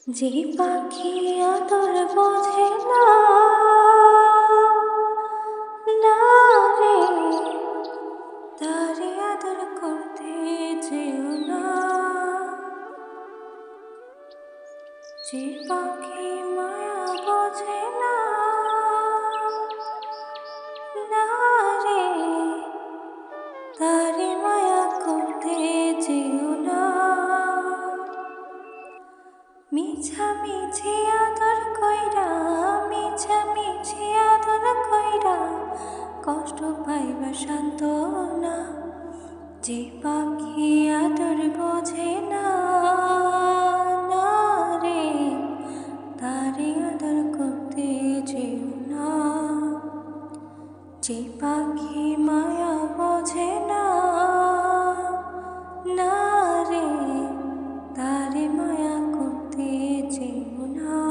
যে পাখি আদর বোঝে না, না রে, তারে আদর করতে যেও না। যে পাখি মায়া বোঝে না, না রে, তারে মায়া করতে যেও না। মিছামিছি আদর কইরা, মিছামিছি আদর কইরা কষ্ট পাইবা সান্ত্বনা। যে পাখি আদর বোঝে না, না রে, তারে আদর করতে যেও না। যে পাখি মায়া বোঝে না, না রে, তারে মায়া করতে যেও না।